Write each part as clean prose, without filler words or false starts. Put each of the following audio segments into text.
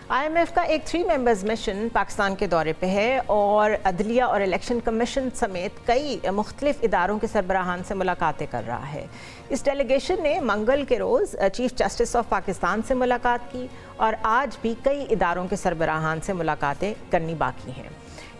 IMF का एक 3 members mission Pakistan के दौरे पे है और अदलिया और इलेक्शन कमीशन समेत कई मुख्तलिफ इदारों के सरबराहान से मुलाकातें कर रहा है। इस डेलीगेशन ने मंगल के रोज़ चीफ जस्टिस ऑफ पाकिस्तान से मुलाकात की और आज भी कई इदारों के सरबराहान से मुलाकातें करनी बाकी हैं।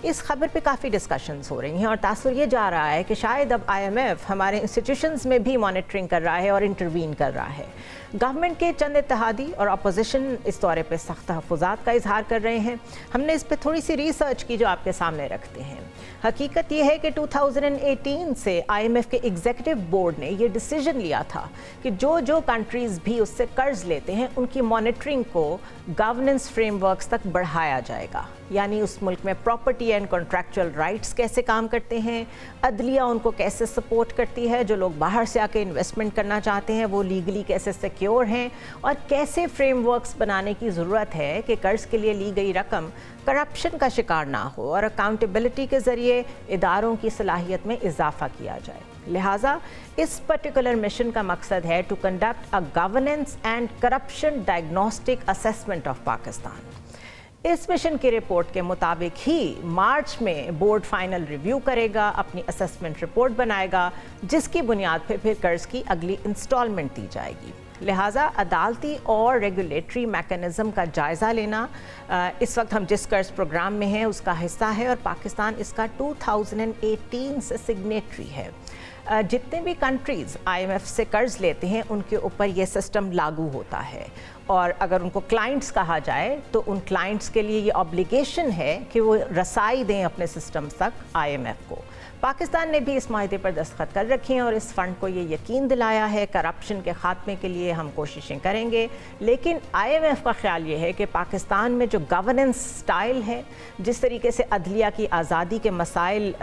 इस खबर पे काफ़ी डिस्कशंस हो रही हैं और तासुर ये जा रहा है कि शायद अब IMF हमारे इंस्टीट्यूशंस में भी मॉनिटरिंग कर रहा है और इंटरवीन कर रहा है। गवर्नमेंट के चंद इत्तेहादी और अपोजिशन इस दौरे पे सख्त तहफ़्फ़ुज़ात का इजहार कर रहे हैं। हमने इस पे थोड़ी सी रिसर्च की जो आपके सामने रखते हैं। हकीकत ये है कि 2018 से IMF के एग्जीक्यूटिव बोर्ड ने ये डिसीजन लिया था कि जो कंट्रीज़ भी उससे कर्ज लेते हैं उनकी मॉनिटरिंग को गवर्नेंस फ्रेमवर्क्स तक बढ़ाया जाएगा। यानी उस मुल्क में प्रॉपर्टी एंड कॉन्ट्रैक्चुअल राइट्स कैसे काम करते हैं, अदलिया उनको कैसे सपोर्ट करती है, जो लोग बाहर से आके इन्वेस्टमेंट करना चाहते हैं वो लीगली कैसे सिक्योर हैं, और कैसे फ्रेमवर्क्स बनाने की ज़रूरत है कि कर्ज के लिए ली गई रकम करप्शन का शिकार ना हो और अकाउंटेबिलिटी के ज़रिए इदारों की सलाहियत में इजाफा किया जाए। लिहाजा इस पर्टिकुलर मिशन का मकसद है to conduct a governance and corruption diagnostic assessment of Pakistan. इस मिशन की रिपोर्ट के मुताबिक ही मार्च में बोर्ड फाइनल रिव्यू करेगा, अपनी असेसमेंट रिपोर्ट बनाएगा, जिसकी बुनियाद पर फिर कर्ज की अगली इंस्टॉलमेंट दी जाएगी। लिहाजा अदालती और रेगुलेटरी मैकेनिज़्म का जायज़ा लेना इस वक्त हम जिस कर्ज प्रोग्राम में हैं उसका हिस्सा है और पाकिस्तान इसका 2018 से सिग्नेटरी है। जितने भी कंट्रीज़ IMF से कर्ज लेते हैं उनके ऊपर ये सिस्टम लागू होता है और अगर उनको क्लाइंट्स कहा जाए तो उन क्लाइंट्स के लिए ये ऑब्लिगेशन है कि वो रसाई दें अपने सिस्टम तक IMF को। पाकिस्तान ने भी इस माहदे पर दस्तखत कर रखे हैं और इस फंड को ये यकीन दिलाया है करप्शन के खात्मे के लिए हम कोशिशें करेंगे। लेकिन IMF का ख्याल ये है कि पाकिस्तान में जो गवर्नेंस स्टाइल है, जिस तरीके से अदलिया की आज़ादी के मसाइल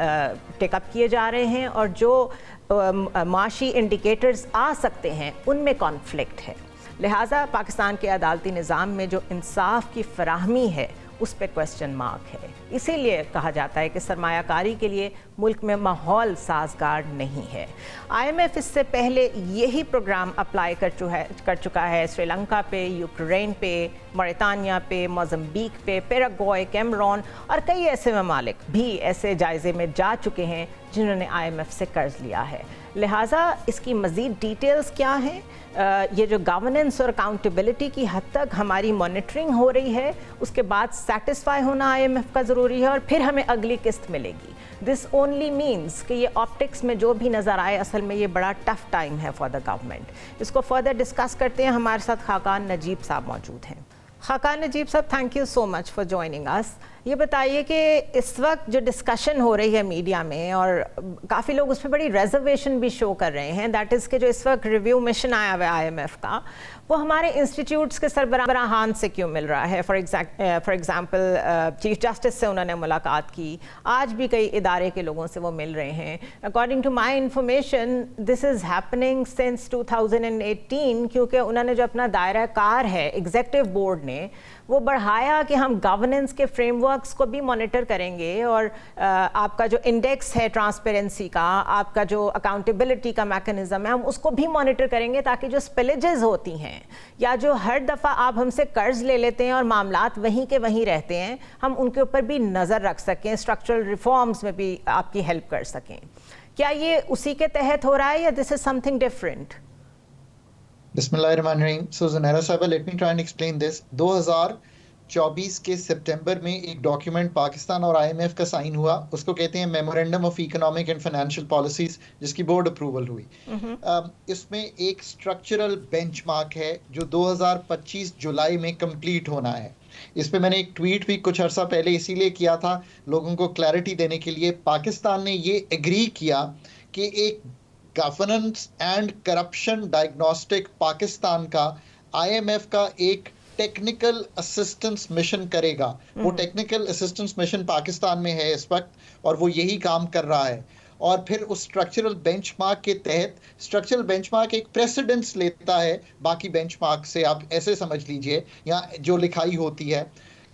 टेकअप किए जा रहे हैं और जो माशी इंडिकेटर्स आ सकते हैं उनमें कॉन्फ्लिक्ट है। लिहाजा पाकिस्तान के अदालती निज़ाम में जो इंसाफ की फराहमी है उस पर क्वेश्चन मार्क है। इसीलिए कहा जाता है कि सरमायाकारी के लिए मुल्क में माहौल साजगार नहीं है। IMF इससे पहले यही प्रोग्राम अप्लाई कर चुका है श्रीलंका पे, यूक्रेन पे, मॉरिटानिया पे, मोज़म्बिक पे, पैराग्वे, कैमरून और कई ऐसे ममालिक भी ऐसे जायज़े में जा चुके हैं जिन्होंने IMF से कर्ज लिया है। लिहाजा इसकी मज़ीद डिटेल्स क्या हैं, ये जो गवर्नेंस और अकाउंटेबिलिटी की हद तक हमारी मॉनिटरिंग हो रही है उसके बाद सेटिस्फाई होना IMF का ज़रूरी है और फिर हमें अगली किस्त मिलेगी। दिस ओनली मीन्स कि ये ऑप्टिक्स में जो भी नज़र आए असल में ये बड़ा टफ टाइम है फॉर द गवर्नमेंट। इसको फर्दर डिस्कस करते हैं। हमारे साथ खाकान नजीब साहब मौजूद हैं। खाकान नजीब साहब, thank you so much for joining us. ये बताइए कि इस वक्त जो डिस्कशन हो रही है मीडिया में और काफ़ी लोग उस पर बड़ी रिजर्वेशन भी शो कर रहे हैं, दैट इज़ कि जो इस वक्त रिव्यू मिशन आया हुआ है IMF का वो हमारे इंस्टीट्यूट्स के सरबराहान से क्यों मिल रहा है। फॉर एग्ज़ाम्पल चीफ जस्टिस से उन्होंने मुलाकात की, आज भी कई इदारे के लोगों से वो मिल रहे हैं। According to my information this is happening since 2018 क्योंकि उन्होंने जो अपना दायरा कार है एग्जीक्यूटिव बोर्ड ने वो बढ़ाया कि हम गवर्नेंस के फ्रेमवर्क्स को भी मॉनिटर करेंगे और आपका जो इंडेक्स है ट्रांसपेरेंसी का, आपका जो अकाउंटेबिलिटी का मैकेनिज़्म है हम उसको भी मॉनिटर करेंगे ताकि जो स्पिलेजेस होती हैं या जो हर दफ़ा आप हमसे कर्ज ले लेते हैं और मामलात वहीं के वहीं रहते हैं हम उनके ऊपर भी नज़र रख सकें, स्ट्रक्चरल रिफॉर्म्स में भी आपकी हेल्प कर सकें। क्या ये उसी के तहत हो रहा है या दिस इज़ समथिंग डिफरेंट? बिस्मिल्लाहिर्रहमानिर्रहीम। सो ज़ुनैरा साहिबा, let me try and explain this. 2024 के सितंबर में एक डॉक्यूमेंट पाकिस्तान और IMF का साइन हुआ, उसको कहते हैं memorandum of economic and financial policies, जिसकी बोर्ड अप्रूवल हुई। इसमें एक स्ट्रक्चरल बेंचमार्क है जो 2025 जुलाई में कंप्लीट होना है। इस पे मैंने एक ट्वीट भी कुछ अर्सा पहले इसीलिए किया था लोगों को क्लैरिटी देने के लिए। पाकिस्तान ने ये एग्री किया कि एक governance and corruption diagnostic Pakistan का IMF का एक टेक्निकल असिस्टेंस मिशन करेगा। वो टेक्निकल असिस्टेंस मिशन पाकिस्तान में है इस वक्त और वो यही काम कर रहा है। और फिर उस स्ट्रक्चरल बेंचमार्क के तहत, स्ट्रक्चरल बेंचमार्क एक प्रेसिडेंस लेता है बाकी बेंचमार्क से, आप ऐसे समझ लीजिए, यहाँ जो लिखाई होती है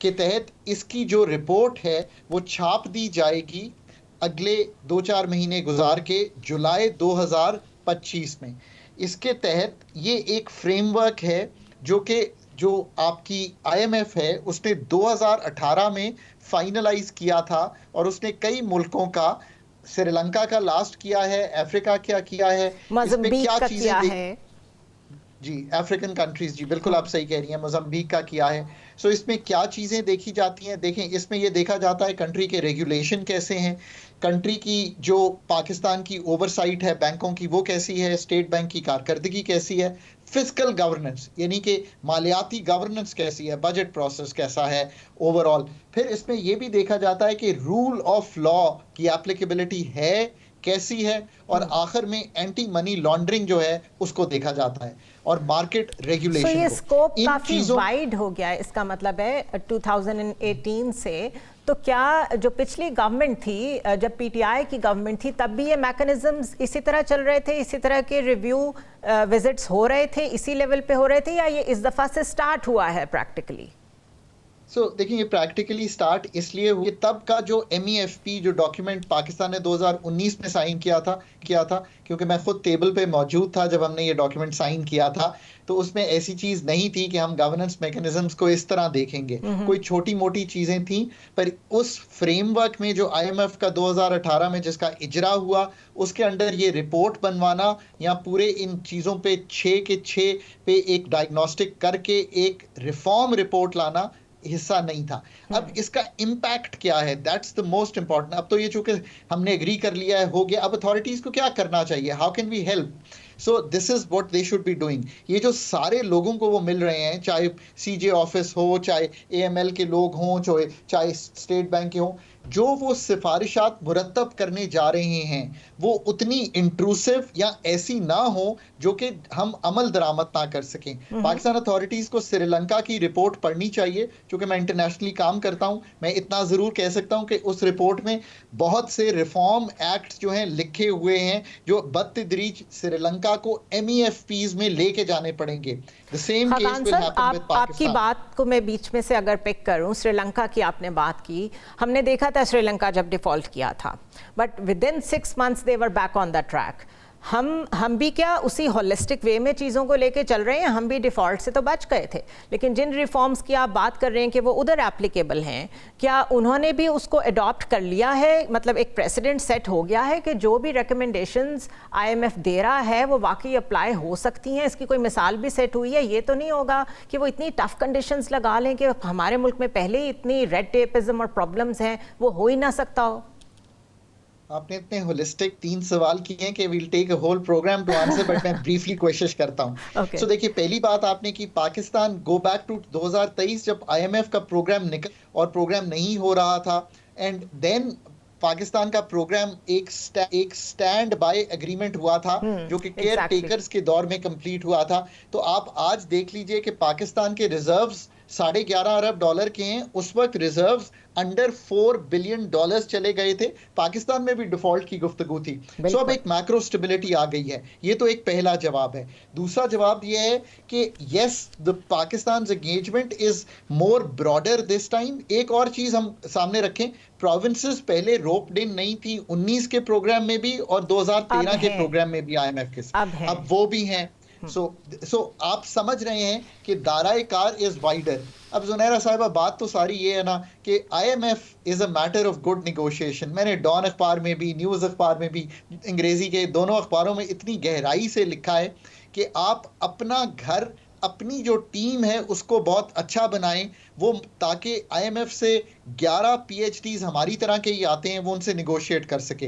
के तहत इसकी जो रिपोर्ट है वो छाप दी जाएगी अगले 2-4 महीने गुजार के जुलाई 2025 में। इसके तहत ये एक फ्रेमवर्क है जो कि जो आपकी आईएमएफ है उसने 2018 में फाइनलाइज किया था, और उसने कई मुल्कों का, श्रीलंका का लास्ट किया है, अफ्रीका क्या किया है, इसमें मोज़म्बिक क्या का चीजें किया है। जी, अफ्रीकन कंट्रीज, जी बिल्कुल आप सही कह रही हैं, मोज़म्बिक का किया है। सो इसमें क्या चीज़ें देखी जाती हैं, देखें इसमें ये देखा जाता है कंट्री के रेगुलेशन कैसे हैं, कंट्री की जो पाकिस्तान की ओवरसाइट है बैंकों की वो कैसी है, स्टेट बैंक की कारकर्दगी कैसी है, फिजिकल गवर्नेंस यानी कि मालियाती गवर्नेंस कैसी है, बजट प्रोसेस कैसा है ओवरऑल। फिर इसमें यह भी देखा जाता है कि रूल ऑफ लॉ की एप्लीकेबिलिटी है कैसी है, और आखिर में एंटी मनी लॉन्ड्रिंग जो है उसको देखा जाता है, और मार्केट रेगुलेशन ये को। स्कोप इन काफी चीजों वाइड हो गया है, इसका मतलब है 2018 से। तो क्या जो पिछली गवर्नमेंट थी, जब पीटीआई की गवर्नमेंट थी, तब भी ये मैकेनिज्म्स इसी तरह चल रहे थे, इसी तरह के रिव्यू विजिट्स हो रहे थे, इसी लेवल पे हो रहे थे, या ये इस दफा से स्टार्ट हुआ है प्रैक्टिकली? देखिए ये प्रैक्टिकली स्टार्ट इसलिए हुई, तब का जो MEFP जो डॉक्यूमेंट पाकिस्तान ने 2019 में साइन किया था, क्योंकि मैं खुद टेबल पे मौजूद था जब हमने ये डॉक्यूमेंट साइन किया था, तो उसमें ऐसी चीज नहीं थी कि हम गवर्नेंस मैकेनिज्म्स को इस तरह देखेंगे, कोई छोटी मोटी चीजें थी, पर उस फ्रेमवर्क में जो IMF का 2018 में जिसका इजरा हुआ, उसके अंडर ये रिपोर्ट बनवाना या पूरे इन चीजों पे 6 के 6 पे एक डायग्नोस्टिक करके एक रिफॉर्म रिपोर्ट लाना हिस्सा नहीं था। अब इसका इम्पैक्ट क्या है, दैट्स द मोस्ट इंपॉर्टेंट। अब तो ये चूंकि हमने एग्री कर लिया है, हो गया, अब अथॉरिटीज को क्या करना चाहिए, how can we help? So this is what they should be doing. ये जो सारे लोगों को वो मिल रहे हैं, चाहे CJ ऑफिस हो, चाहे AML के लोग हों, चाहे स्टेट बैंक के हों, जो वो सिफारिशात मुरतब करने जा रहे हैं वो उतनी इंट्रूसिव या ऐसी ना हो जो कि हम अमल दरामद ना कर सकें। पाकिस्तान अथॉरिटीज को श्रीलंका की रिपोर्ट पढ़नी चाहिए, क्योंकि मैं इंटरनेशनली काम करता हूं, मैं इतना जरूर कह सकता हूं कि उस रिपोर्ट में बहुत से रिफॉर्म एक्ट्स जो हैं लिखे हुए हैं जो बदतदरीज श्रीलंका को MEFPs में लेके जाने पड़ेंगे। The same case will happen with Pakistan. आपकी बात को मैं बीच में से अगर पिक करूं, श्रीलंका की आपने बात की, हमने देखा था श्रीलंका जब डिफॉल्ट किया था, but with in 6 months they were back on the track. हम भी क्या उसी होलिस्टिक वे में चीज़ों को लेके चल रहे हैं? हम भी डिफ़ॉल्ट से तो बच गए थे, लेकिन जिन रिफॉर्म्स की आप बात कर रहे हैं कि वो उधर एप्लीकेबल हैं, क्या उन्होंने भी उसको अडॉप्ट कर लिया है? मतलब एक प्रेसिडेंट सेट हो गया है कि जो भी रिकमेंडेशंस IMF दे रहा है वो वाकई अप्लाई हो सकती हैं? इसकी कोई मिसाल भी सेट हुई है? ये तो नहीं होगा कि वो इतनी टफ कंडीशंस लगा लें कि हमारे मुल्क में पहले ही इतनी रेड टेपिज्म और प्रॉब्लम्स हैं, वो हो ही ना सकता हो। आपने इतने होलिस्टिक 3 सवाल किए हैं कि we'll take a whole programme to answer, but मैं ब्रीफली कोशिश करता हूं। Okay. सो देखिए, पहली बात आपने की पाकिस्तान गो बैक टू 2023 जब IMF का प्रोग्राम निकल और प्रोग्राम नहीं हो रहा था, एंड देन पाकिस्तान का प्रोग्राम एक स्टैंड बाय एग्रीमेंट हुआ था जो कि केयर टेकर्स के दौर में कंप्लीट हुआ था। तो आप आज देख लीजिए कि पाकिस्तान के रिजर्व्स $11.5 अरब के हैं, उस वक्त रिजर्व्स अंडर $4 बिलियन चले गए थे, पाकिस्तान में भी डिफॉल्ट की गुफ्तगू थी। सो अब एक मैक्रो स्टेबिलिटी आ गई है। ये तो एक पहला जवाब है। दूसरा जवाब ये है कि yes, the Pakistan engagement is more broader this time. एक और चीज हम सामने रखें, प्रोविंसेस पहले रोप्ड इन नहीं थी 19 के प्रोग्राम में भी और 2013 के प्रोग्राम में भी IMF के साथ, अब वो भी हैं। सो आप समझ रहे हैं कि दायरा कार इज वाइडर। अब जुनैरा साहिबा, बात तो सारी ये है ना कि IMF is a matter of good negotiation. मैंने डॉन अखबार में भी, न्यूज़ अखबार में भी, अंग्रेजी के दोनों अखबारों में इतनी गहराई से लिखा है कि आप अपना घर, अपनी जो टीम है उसको बहुत अच्छा बनाएं, वो ताकि IMF से 11 PhDs हमारी तरह के ही आते हैं, वो उनसे निगोशिएट कर सके।